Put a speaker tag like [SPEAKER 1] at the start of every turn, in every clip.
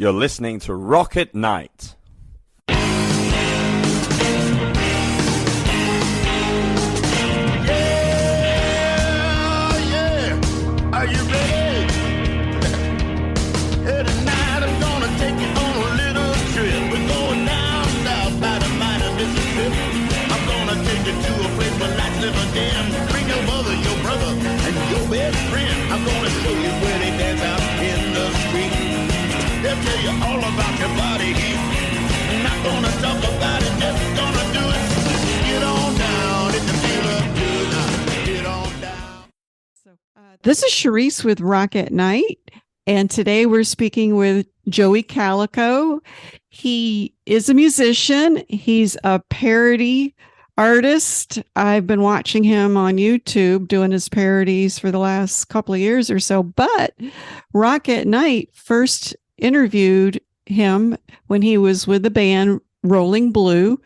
[SPEAKER 1] You're listening to Rocket Night.
[SPEAKER 2] Are you ready? Hey, tonight I'm gonna take you on a little trip. We're going down south by the mighty Mississippi. I'm gonna take you to a place where lights never dim. Bring your mother, your brother, and your best friend. I'm gonna show you where they dance out in the street. They'll tell you all about your body heat. I'm not gonna talk about it, just gonna do it. Get on down, it can feel good now. Get on down.
[SPEAKER 3] This is Charisse with Rocket Night, and today we're speaking with Joey Kalico. He is a musician. He's a parody artist. I've been watching him on YouTube doing his parodies for the last couple of years or so, but Rocket Night first interviewed him when he was with the band Rolling Blue,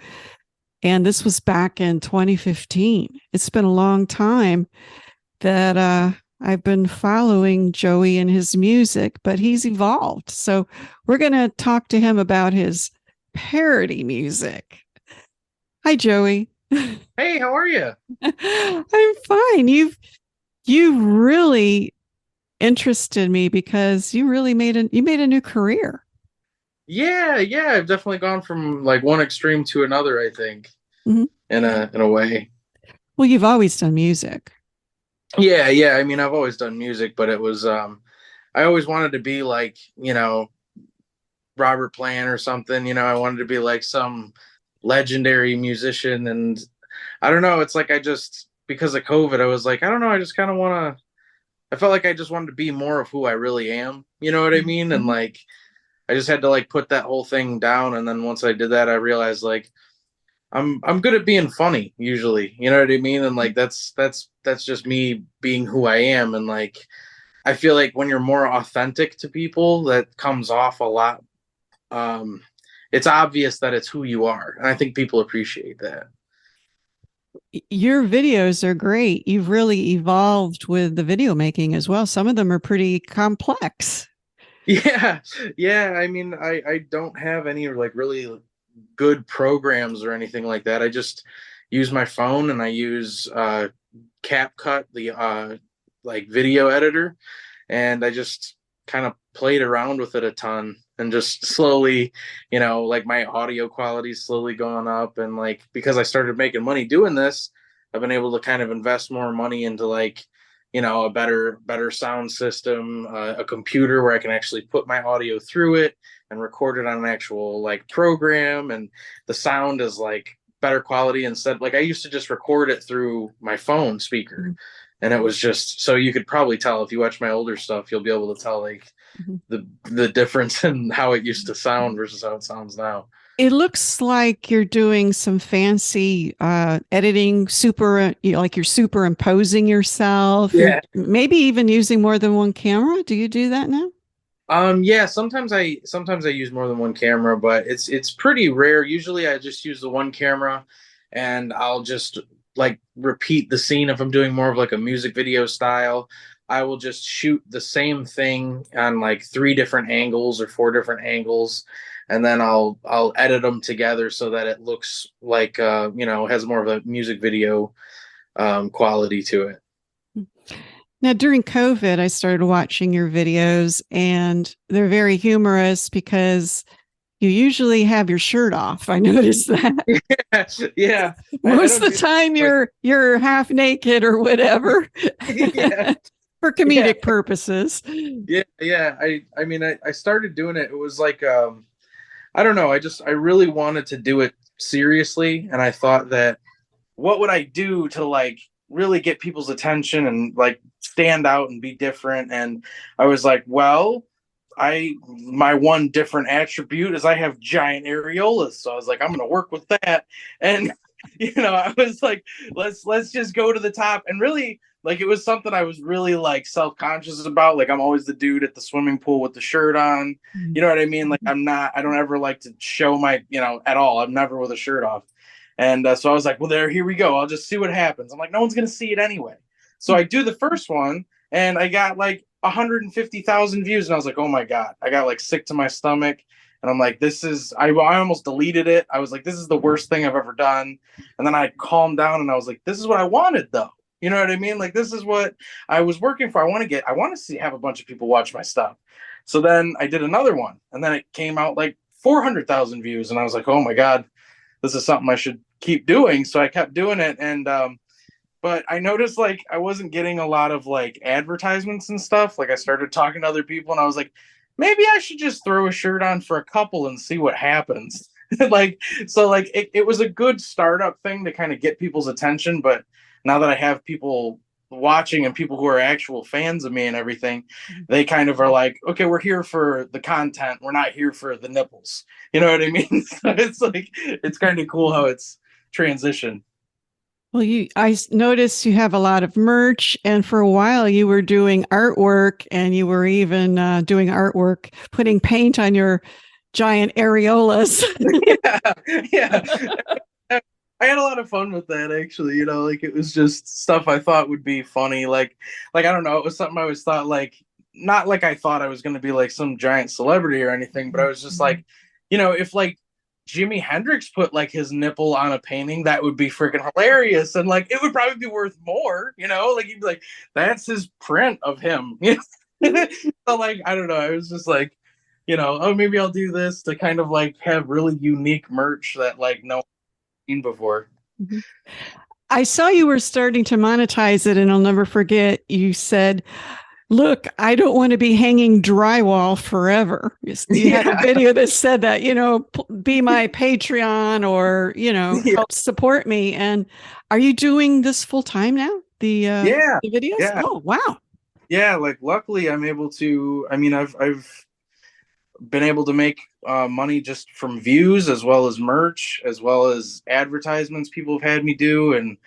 [SPEAKER 3] and this was back in 2015. It's been a long time that I've been following Joey and his music, but he's evolved. So we're going to talk to him about his parody music. Hi, Joey.
[SPEAKER 4] Hey, how are you?
[SPEAKER 3] I'm fine. You really interested me because you really made a new career.
[SPEAKER 4] Yeah, I've definitely gone from like one extreme to another, I think,
[SPEAKER 3] Mhm.
[SPEAKER 4] in a way.
[SPEAKER 3] Well, you've always done music.
[SPEAKER 4] Yeah. I mean, I've always done music, but it was I always wanted to be like, Robert Plant or something. I wanted to be like some legendary musician, and I don't know. It's like because of COVID, I was like, I don't know. I just kind of want to. I felt like I just wanted to be more of who I really am. You know what I mean? And like, I just had to like put that whole thing down. And then once I did that, I realized like I'm good at being funny usually. You know what I mean? And like that's just me being who I am. And like I feel like when you're more authentic to people, that comes off a lot. It's obvious that it's who you are, and I think people appreciate that.
[SPEAKER 3] Your videos are great. You've really evolved with the video making as well. Some of them are pretty complex.
[SPEAKER 4] Yeah. I mean, I don't have any like really good programs or anything like that. I just use my phone, and I use CapCut, the like video editor, and I just kind of played around with it a ton, and just slowly, like my audio quality slowly gone up, and like because I started making money doing this, I've been able to kind of invest more money into like a better sound system, a computer where I can actually put my audio through it and record it on an actual like program, and the sound is like better quality. Instead, like I used to just record it through my phone speaker, and it was just, so you could probably tell if you watch my older stuff, you'll be able to tell like the difference in how it used to sound versus how it sounds now.
[SPEAKER 3] It looks like you're doing some fancy editing, like you're superimposing yourself.
[SPEAKER 4] Yeah.
[SPEAKER 3] You're maybe even using more than one camera. Do you do that now?
[SPEAKER 4] Yeah, sometimes I use more than one camera, but it's pretty rare. Usually I just use the one camera, and I'll just like repeat the scene. If I'm doing more of like a music video style, I will just shoot the same thing on like 3 different angles or 4 different angles, and then I'll edit them together so that it looks like has more of a music video quality to it.
[SPEAKER 3] Now, during COVID, I started watching your videos, and they're very humorous because you usually have your shirt off. I noticed that.
[SPEAKER 4] Yeah.
[SPEAKER 3] Most of the time you're half naked or whatever.
[SPEAKER 4] Yeah.
[SPEAKER 3] For comedic purposes.
[SPEAKER 4] Yeah. I mean, I started doing it. It was like, I don't know. I really wanted to do it seriously. And I thought that what would I do to like really get people's attention and like stand out and be different? And I was like, well, my one different attribute is I have giant areolas. So I was like, I'm going to work with that. And, I was like, let's just go to the top. And really, like, it was something I was really like self-conscious about. Like, I'm always the dude at the swimming pool with the shirt on. You know what I mean? Like, I don't ever like to show my, at all. I'm never with a shirt off. And so I was like, well, here we go. I'll just see what happens. I'm like, no one's going to see it anyway. So I do the first one, and I got like 150,000 views. And I was like, oh my God, I got like sick to my stomach. And I'm like, I almost deleted it. I was like, this is the worst thing I've ever done. And then I calmed down and I was like, this is what I wanted though. You know what I mean? Like, this is what I was working for. I want to see, have a bunch of people watch my stuff. So then I did another one and then it came out like 400,000 views. And I was like, oh my God, this is something I should keep doing. So I kept doing it. And, but I noticed like I wasn't getting a lot of like advertisements and stuff. Like I started talking to other people and I was like, maybe I should just throw a shirt on for a couple and see what happens. Like, so like it was a good startup thing to kind of get people's attention. But now that I have people watching and people who are actual fans of me and everything, they kind of are like, okay, we're here for the content. We're not here for the nipples. You know what I mean? So it's like, it's kind of cool how it's transitioned.
[SPEAKER 3] Well, I noticed you have a lot of merch, and for a while you were doing artwork, and you were even doing artwork, putting paint on your giant areolas.
[SPEAKER 4] Yeah. I had a lot of fun with that actually, like it was just stuff I thought would be funny. I don't know, it was something I always thought like, not like I thought I was going to be like some giant celebrity or anything, but I was just like, if like Jimi Hendrix put like his nipple on a painting, that would be freaking hilarious. And like, it would probably be worth more, like he'd be like, that's his print of him. So like, I don't know. I was just like, oh, maybe I'll do this to kind of like have really unique merch that like no one's seen before.
[SPEAKER 3] Mhm. I saw you were starting to monetize it, and I'll never forget you said, look, I don't want to be hanging drywall forever. You had a video that said that, be my Patreon or, help support me. And are you doing this full time now? The videos?
[SPEAKER 4] Yeah.
[SPEAKER 3] Oh, wow.
[SPEAKER 4] Yeah. Like luckily I'm able to, I've been able to make money just from views as well as merch, as well as advertisements people have had me do. And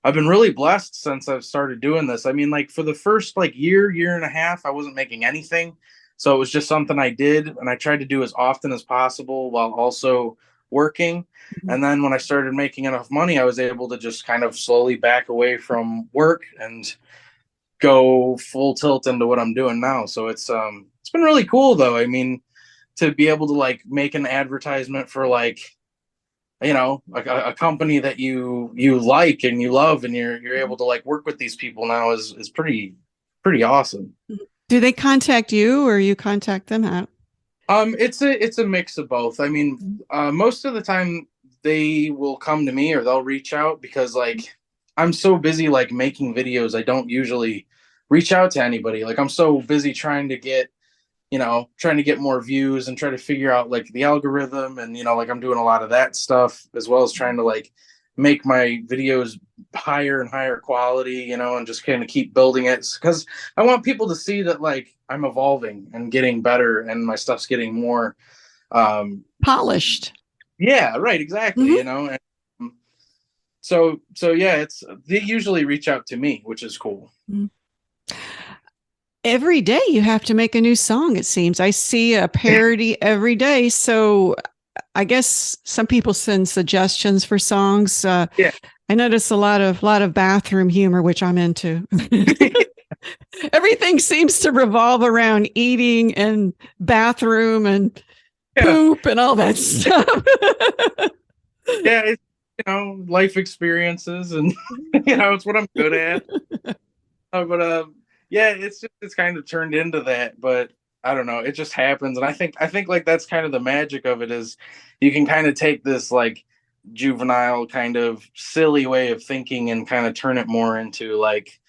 [SPEAKER 4] I've been really blessed since I've started doing this. Like for the first like year and a half, I wasn't making anything. So it was just something I did and I tried to do as often as possible while also working.
[SPEAKER 3] Mm-hmm.
[SPEAKER 4] And then when I started making enough money, I was able to just kind of slowly back away from work and go full tilt into what I'm doing now. So it's been really cool though. To be able to like make an advertisement for like, a company that you like and you love, and you're able to like work with these people now is pretty awesome.
[SPEAKER 3] Do they contact you or you contact them out?
[SPEAKER 4] It's a mix of both. Most of the time they will come to me or they'll reach out because like I'm so busy like making videos, I don't usually reach out to anybody. Like I'm so busy trying to get more views and try to figure out like the algorithm. And, like I'm doing a lot of that stuff as well as trying to like make my videos higher and higher quality, and just kind of keep building it because I want people to see that like I'm evolving and getting better and my stuff's getting more
[SPEAKER 3] polished.
[SPEAKER 4] Yeah, right. Exactly.
[SPEAKER 3] Mm-hmm.
[SPEAKER 4] And so yeah, they usually reach out to me, which is cool.
[SPEAKER 3] Mm-hmm. Every day you have to make a new song, it seems. I see a parody every day. So I guess some people send suggestions for songs.
[SPEAKER 4] Yeah.
[SPEAKER 3] I notice a lot of bathroom humor, which I'm into. Everything seems to revolve around eating and bathroom and poop and all that stuff.
[SPEAKER 4] Yeah, it's, life experiences and it's what I'm good at. Yeah, it's kind of turned into that, but I don't know, it just happens. And I think like that's kind of the magic of it is you can kind of take this like juvenile kind of silly way of thinking and kind of turn it more into like,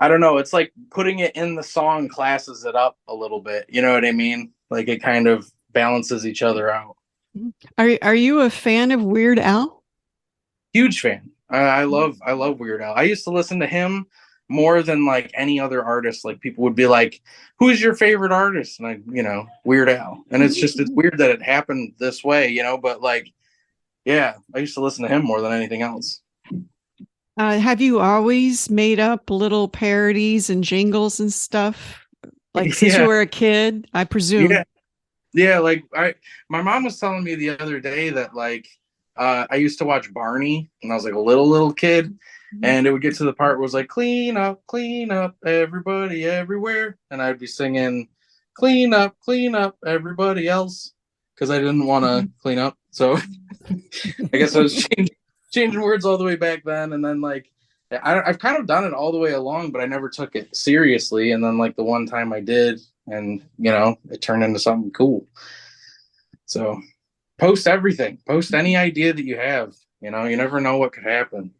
[SPEAKER 4] I don't know, it's like putting it in the song classes it up a little bit. You know what I mean? Like it kind of balances each other out.
[SPEAKER 3] Are you a fan of Weird Al?
[SPEAKER 4] Huge fan. I love Weird Al. I used to listen to him more than like any other artist. Like people would be like, who's your favorite artist? And I, Weird Al. And it's weird that it happened this way, but like, yeah, I used to listen to him more than anything else.
[SPEAKER 3] Have you always made up little parodies and jingles and stuff? Like since you were a kid, I presume.
[SPEAKER 4] Yeah. Like my mom was telling me the other day that like, I used to watch Barney when I was like a little kid, and it would get to the part where it was like clean up, everybody everywhere, and I'd be singing clean up, everybody else, because I didn't want to clean up. So I guess I was changing words all the way back then, and then like I've kind of done it all the way along, but I never took it seriously. And then like the one time I did, and it turned into something cool. So post everything, post any idea that you have. You never know what could happen.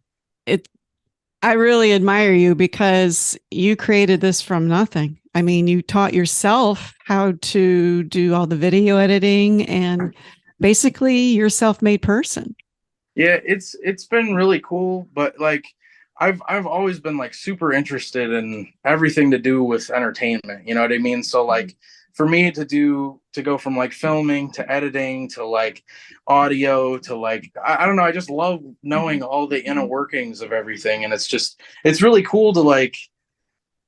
[SPEAKER 3] I really admire you because you created this from nothing. I mean, you taught yourself how to do all the video editing, and basically you're a self-made person.
[SPEAKER 4] Yeah, it's been really cool, but like I've always been like super interested in everything to do with entertainment, you know what I mean? So like for me to go from like filming to editing to like audio to like I don't know, I just love knowing all the inner workings of everything, and it's really cool to like,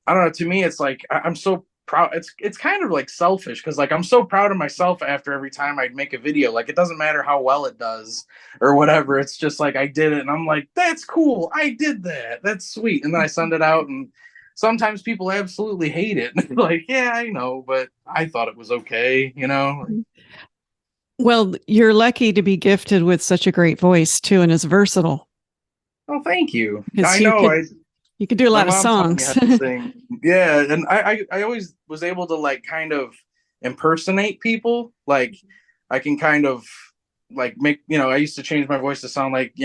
[SPEAKER 4] I don't know, to me it's like I'm so proud. It's kind of like selfish because like I'm so proud of myself after every time I'd make a video. Like it doesn't matter how well it does or whatever. It's just like I did it and I'm like, that's cool. I did that. That's sweet. And then I send it out and sometimes people absolutely hate it. Like, yeah, I know, but I thought it was okay,
[SPEAKER 3] Well, you're lucky to be gifted with such a great voice too, and it's versatile.
[SPEAKER 4] Oh, thank you.
[SPEAKER 3] Because
[SPEAKER 4] I know.
[SPEAKER 3] You could do a
[SPEAKER 4] My
[SPEAKER 3] lot of
[SPEAKER 4] mom taught me
[SPEAKER 3] songs.
[SPEAKER 4] how to sing. Yeah, and I always was able to like kind of impersonate people. Like I can kind of like make, I used to change my voice to sound like,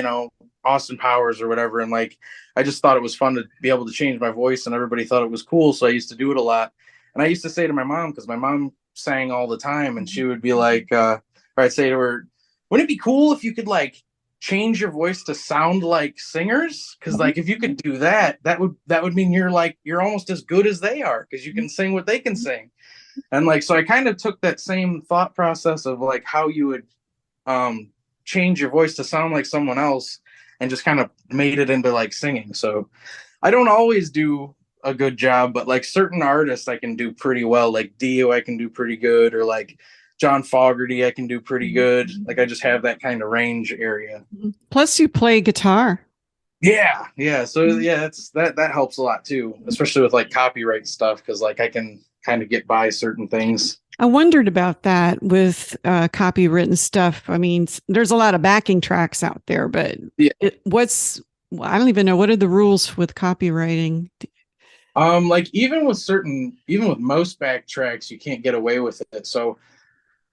[SPEAKER 4] Austin Powers or whatever, and like I just thought it was fun to be able to change my voice, and everybody thought it was cool, so I used to do it a lot. And I used to say to my mom, because my mom sang all the time, and she would be like, or I'd say to her, wouldn't it be cool if you could like change your voice to sound like singers? Because like if you could do that, that would mean you're almost as good as they are, because you can sing what they can sing. And like so I kind of took that same thought process of like how you would change your voice to sound like someone else and just kind of made it into like singing. So I don't always do a good job, but like certain artists I can do pretty well, like Dio I can do pretty good, or like John Fogerty I can do pretty good. Like I just have that kind of range area.
[SPEAKER 3] Plus you play guitar.
[SPEAKER 4] Yeah. So yeah, that helps a lot too, especially with like copyright stuff, because like I can kind of get by certain things.
[SPEAKER 3] I wondered about that with copywritten stuff. I mean, there's a lot of backing tracks out there, but
[SPEAKER 4] Yeah.
[SPEAKER 3] I don't even know, what are the rules with copywriting?
[SPEAKER 4] Like even with most backtracks, you can't get away with it. So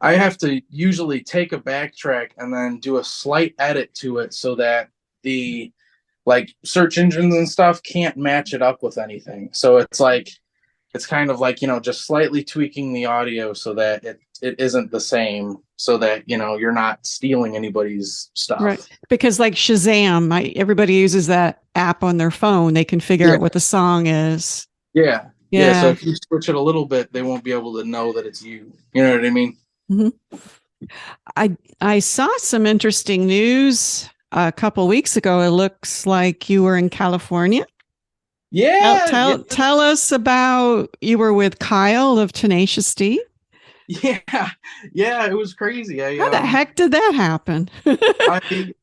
[SPEAKER 4] I have to usually take a backtrack and then do a slight edit to it so that the like search engines and stuff can't match it up with anything. So it's kind of like, just slightly tweaking the audio so that it isn't the same, so that, you're not stealing anybody's stuff.
[SPEAKER 3] Right. Because like Shazam, everybody uses that app on their phone. They can figure out what the song is.
[SPEAKER 4] Yeah. So if you switch it a little bit, they won't be able to know that it's you. You know what I mean?
[SPEAKER 3] Mm-hmm. I saw some interesting news a couple weeks ago. It looks like you were in California.
[SPEAKER 4] Yeah.
[SPEAKER 3] Tell us about, you were with Kyle of Tenacious D.
[SPEAKER 4] Yeah, it was crazy.
[SPEAKER 3] How the heck did that happen?
[SPEAKER 4] I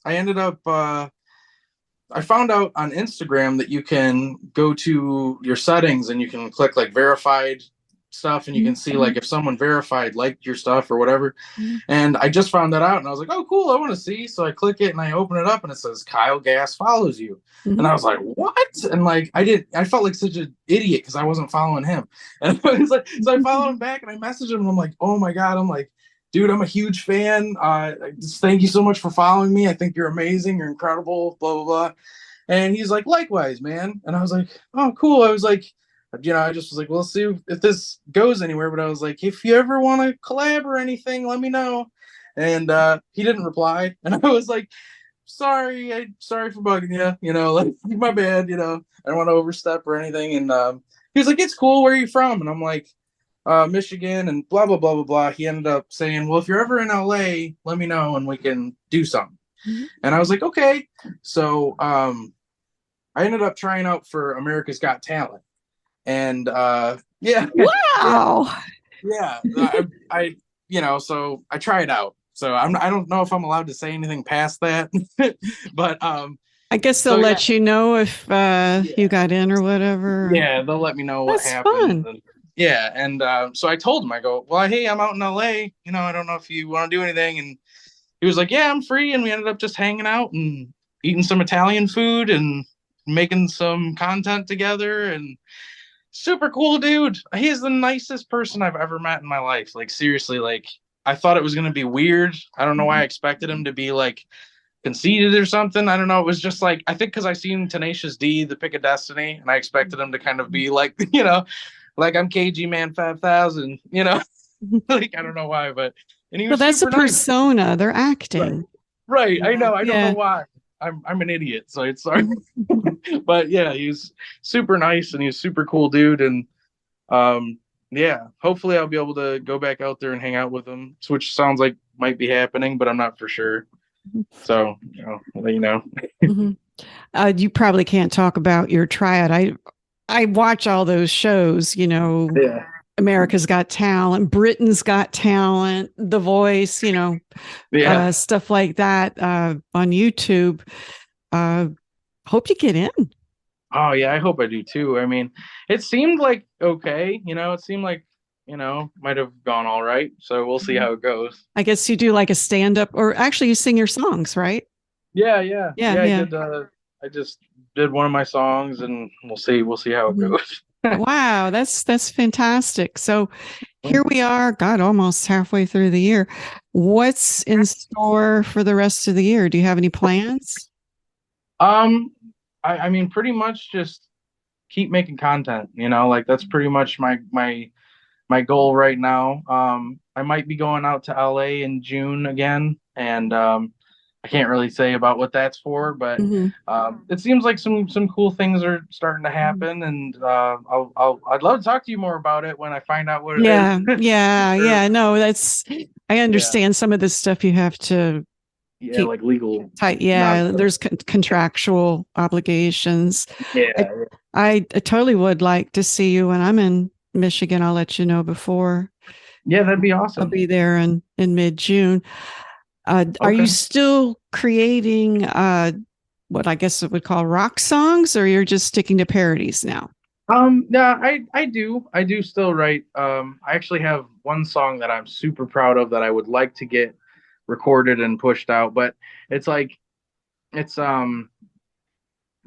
[SPEAKER 4] ended up I found out on Instagram that you can go to your settings and you can click like verified stuff, and you can see like if someone verified liked your stuff or whatever. And I just found that out and I was like, oh cool, I want to see. So I click it and I open it up and it says Kyle Gass follows you. And I was like, what? And like I felt like such an idiot because I wasn't following him. And I was like, so I followed him back and I messaged him and I'm like, oh my God, I'm like, dude, I'm a huge fan. Just thank you so much for following me. I think you're amazing, you're incredible, blah blah blah. And he's like, likewise, man. And I was like, oh cool. I was like, I just was like, we'll see if this goes anywhere. But I was like, if you ever want to collab or anything, let me know. And he didn't reply. And I was like, sorry for bugging you, like my bad, I don't want to overstep or anything. And he was like, it's cool. Where are you from? And I'm like, Michigan, and blah, blah, blah, blah, blah. He ended up saying, well, if you're ever in LA, let me know and we can do something. And I was like, okay. So I ended up trying out for America's Got Talent. And yeah.
[SPEAKER 3] Wow.
[SPEAKER 4] Yeah. I so I tried out. So I don't know if I'm allowed to say anything past that, but
[SPEAKER 3] I guess they'll
[SPEAKER 4] So, yeah.
[SPEAKER 3] let you know if you got in or whatever.
[SPEAKER 4] yeah, they'll let me know what
[SPEAKER 3] That's
[SPEAKER 4] happens.
[SPEAKER 3] fun.
[SPEAKER 4] And, yeah, and so I told him, I go, well, hey, I'm out in LA. You know, I don't know if you want to do anything. And he was like, yeah, I'm free. And we ended up just hanging out and eating some Italian food and making some content together. And super cool dude. He's the nicest person I've ever met in my life. Like, seriously, like, I thought it was going to be weird. I don't know why I expected him to be like conceited or something. I don't know. It was just like, I think because I seen Tenacious D, The Pick of Destiny, and I expected him to kind of be like, like I'm KG Man 5000, like I don't know why, but and he
[SPEAKER 3] Well,
[SPEAKER 4] was
[SPEAKER 3] that's a
[SPEAKER 4] super nice.
[SPEAKER 3] persona. They're acting.
[SPEAKER 4] Right. I know. I don't
[SPEAKER 3] Yeah.
[SPEAKER 4] know why. I'm an idiot, so it's sorry. But yeah, he's super nice and he's super cool dude. And yeah, hopefully I'll be able to go back out there and hang out with him, which sounds like might be happening, but I'm not for sure. So, I'll let you know.
[SPEAKER 3] Mhm. You probably can't talk about your tryout. I watch all those shows,
[SPEAKER 4] Yeah.
[SPEAKER 3] America's Got Talent, Britain's Got Talent, The Voice,
[SPEAKER 4] Yeah.
[SPEAKER 3] stuff like that on YouTube. Hope you get in.
[SPEAKER 4] Oh yeah, I hope I do too. I mean, it seemed like okay, it seemed like, might have gone all right. So we'll see how it goes.
[SPEAKER 3] I guess you do like a stand up, or actually you sing your songs, right?
[SPEAKER 4] Yeah,
[SPEAKER 3] Yeah,
[SPEAKER 4] I
[SPEAKER 3] yeah.
[SPEAKER 4] did I just did one of my songs and we'll see how it
[SPEAKER 3] Mhm.
[SPEAKER 4] goes.
[SPEAKER 3] Wow, that's fantastic. So here we are, God, almost halfway through the year. What's in store for the rest of the year? Do you have any plans?
[SPEAKER 4] Um I mean pretty much just keep making content, like that's pretty much my goal right now. I might be going out to LA in June again, and I can't really say about what that's for, but
[SPEAKER 3] Mhm.
[SPEAKER 4] it seems like some cool things are starting to happen, and I'd love to talk to you more about it when I find out what it is.
[SPEAKER 3] Yeah, yeah,
[SPEAKER 4] Sure.
[SPEAKER 3] yeah. No, I
[SPEAKER 4] Yeah,
[SPEAKER 3] understand some of this stuff you have to
[SPEAKER 4] yeah,
[SPEAKER 3] keep
[SPEAKER 4] like legal
[SPEAKER 3] tight. Yeah,
[SPEAKER 4] nonsense.
[SPEAKER 3] there's contractual obligations. I,
[SPEAKER 4] Yeah,
[SPEAKER 3] I totally would like to see you when I'm in Michigan. I'll let you know before.
[SPEAKER 4] yeah, that'd be
[SPEAKER 3] I'll
[SPEAKER 4] awesome.
[SPEAKER 3] be there in mid-June. Are you
[SPEAKER 4] Okay.
[SPEAKER 3] still creating what I guess it would call rock songs, or you're just sticking to parodies now?
[SPEAKER 4] Yeah, I do still write. I actually have one song that I'm super proud of that I would like to get recorded and pushed out, but it's like it's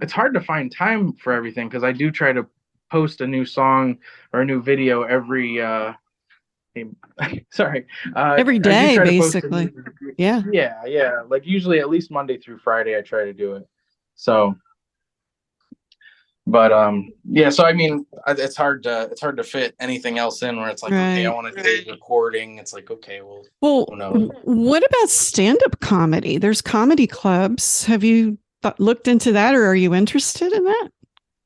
[SPEAKER 4] it's hard to find time for everything because I do try to post a new song or a new video every sorry.
[SPEAKER 3] Every
[SPEAKER 4] I do
[SPEAKER 3] day,
[SPEAKER 4] try to post a
[SPEAKER 3] basically.
[SPEAKER 4] new,
[SPEAKER 3] Yeah.
[SPEAKER 4] yeah, like usually at least Monday through Friday I try to do it. So but yeah, so I mean it's hard to fit anything else in where it's like, okay, I
[SPEAKER 3] Right.
[SPEAKER 4] want to do recording. It's like, okay, well,
[SPEAKER 3] Well,
[SPEAKER 4] who knows?
[SPEAKER 3] what about stand-up comedy? There's comedy clubs. Have you looked into that, or are you interested in that?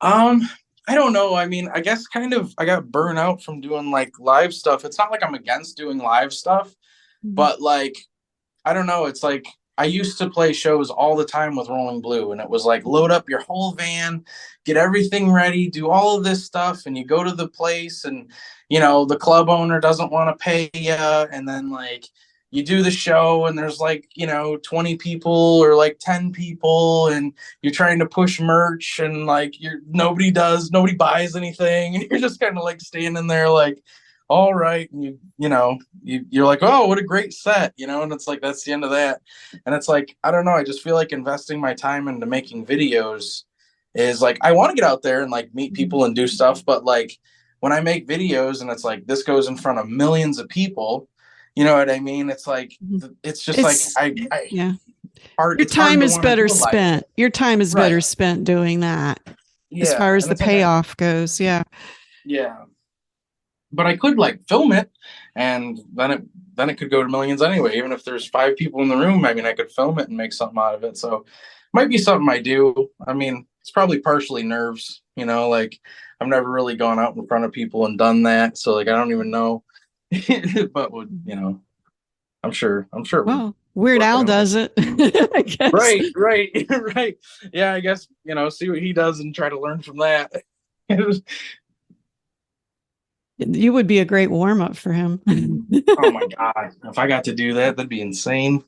[SPEAKER 4] Um, I don't know. I mean, I guess kind of I got burnt out from doing like live stuff. It's not like I'm against doing live stuff,
[SPEAKER 3] Mhm.
[SPEAKER 4] but like I don't know. It's like I used to play shows all the time with Rolling Blue, and it was like load up your whole van, get everything ready, do all of this stuff, and you go to the place, and the club owner doesn't want to pay you, and then like you do the show, and there's like 20 people or like 10 people, and you're trying to push merch, and like nobody buys anything, and you're just kind of like standing there like, all right, and you're like, oh, what a great set, and it's like that's the end of that. And it's like, I don't know, I just feel like investing my time into making videos is like, I want to get out there and like meet people and do stuff, but like when I make videos and it's like this goes in front of millions of people, you know what I mean? It's like
[SPEAKER 3] Mhm.
[SPEAKER 4] it's just like
[SPEAKER 3] It's yeah.
[SPEAKER 4] it's hard to want to do a live show.
[SPEAKER 3] Your time is
[SPEAKER 4] Right.
[SPEAKER 3] better spent doing that as far
[SPEAKER 4] Yeah.
[SPEAKER 3] as
[SPEAKER 4] And
[SPEAKER 3] the
[SPEAKER 4] it's like
[SPEAKER 3] payoff goes. Yeah.
[SPEAKER 4] yeah. But I could like film it and then it could go to millions anyway. Even if there's 5 people in the room, I mean I could film it and make something out of it. So might be something I do. I mean, it's probably partially nerves, like I've never really gone out in front of people and done that. So like I don't even know. But I'm sure it would
[SPEAKER 3] Well, Weird
[SPEAKER 4] work
[SPEAKER 3] Al
[SPEAKER 4] out.
[SPEAKER 3] does it, I guess.
[SPEAKER 4] Right, right. Yeah, I guess, see what he does and try to learn from that.
[SPEAKER 3] You would be a great warm up for him.
[SPEAKER 4] Oh my God. If I got to do that, that'd be insane.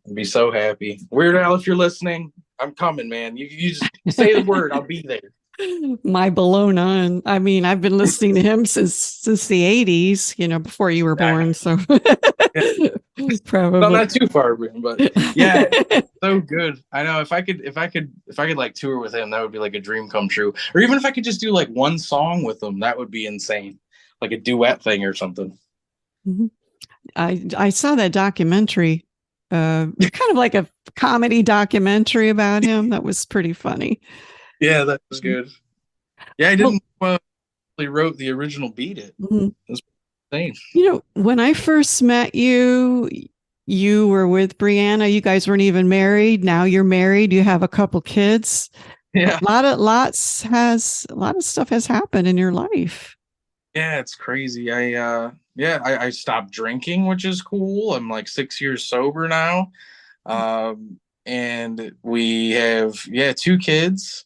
[SPEAKER 4] I'd be so happy. Weird Al, if you're listening, I'm coming, man. You just say the word, I'll be there.
[SPEAKER 3] My Bologna. I mean, I've been listening to him since the 80s, before you were born. So probably
[SPEAKER 4] Well, not too far, but yeah, so good. I know if I could like tour with him, that would be like a dream come true. Or even if I could just do like one song with him, that would be insane. Like a duet thing or something.
[SPEAKER 3] Mhm. I saw that documentary, kind of like a comedy documentary about him. That was pretty funny.
[SPEAKER 4] Yeah, that was good. Yeah, I didn't really wrote the original Beat It.
[SPEAKER 3] Mhm.
[SPEAKER 4] That's insane.
[SPEAKER 3] When I first met you, you were with Brianna. You guys weren't even married. Now you're married. You have a couple kids.
[SPEAKER 4] Yeah.
[SPEAKER 3] A lot of stuff has happened in your life.
[SPEAKER 4] Yeah, it's crazy. I stopped drinking, which is cool. I'm like 6 years sober now. And we have 2 kids.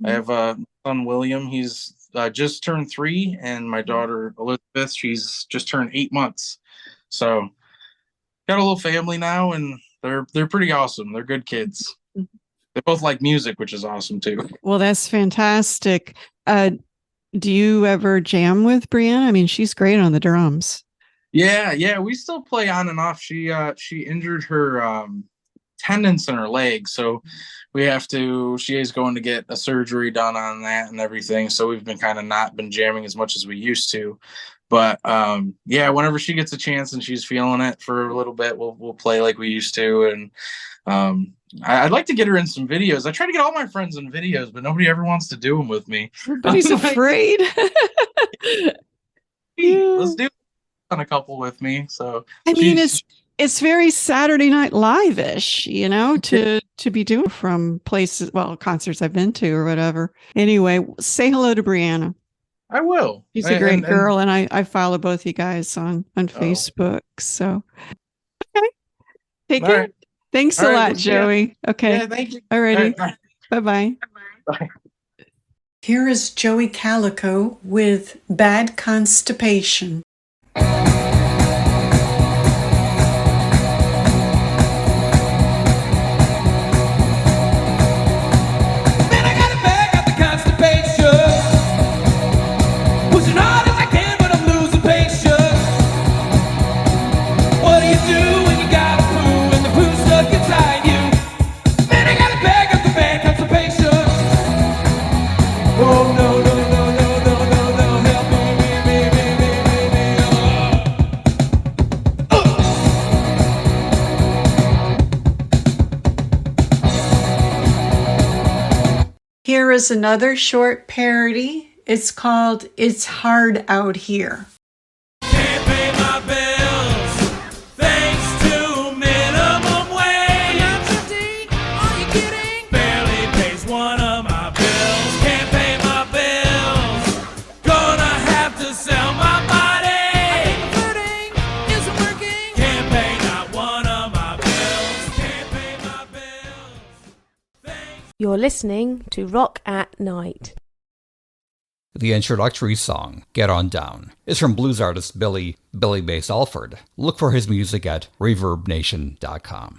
[SPEAKER 4] I have a son, William. He's just turned 3, and my daughter Elizabeth. She's just turned 8 months. So got a little family now, and they're pretty awesome. They're good kids. They both like music, which is awesome too.
[SPEAKER 3] Well, that's fantastic. Do you ever jam with Brianna? I mean, she's great on the drums.
[SPEAKER 4] Yeah, we still play on and off. She injured her tendons in her leg, so she is going to get a surgery done on that and everything. So we've been kind of not been jamming as much as we used to. But whenever she gets a chance and she's feeling it for a little bit, we'll play like we used to. And I'd like to get her in some videos. I try to get all my friends in videos, but nobody ever wants to do them with me.
[SPEAKER 3] Everybody's afraid.
[SPEAKER 4] Let's do on a couple with me. So
[SPEAKER 3] I mean, it's very Saturday Night Live-ish, to be doing from places, concerts I've been to or whatever. Anyway, say hello to Brianna.
[SPEAKER 4] I will.
[SPEAKER 3] She's a great girl, and I follow both you guys on Facebook. So, okay, take care. Right. Thanks a lot, Joey. Okay.
[SPEAKER 4] Yeah, thank you.
[SPEAKER 3] All righty. Bye-bye.
[SPEAKER 4] Bye.
[SPEAKER 3] Here is Joey Kalico with Bad Constipation. Here is another short parody. It's called It's Hard Out Here.
[SPEAKER 5] Can't pay my bills thanks to minimum wage. Are you kidding? Barely pays one of my bills. Can't pay my bills. Gonna have to sell my body. Flirting isn't working. Can't pay not one of my bills. Can't pay my bills.
[SPEAKER 6] You're listening to Rock at Night.
[SPEAKER 7] The introductory song, Get On Down, is from blues artist Billy Bass Alford. Look for his music at ReverbNation.com.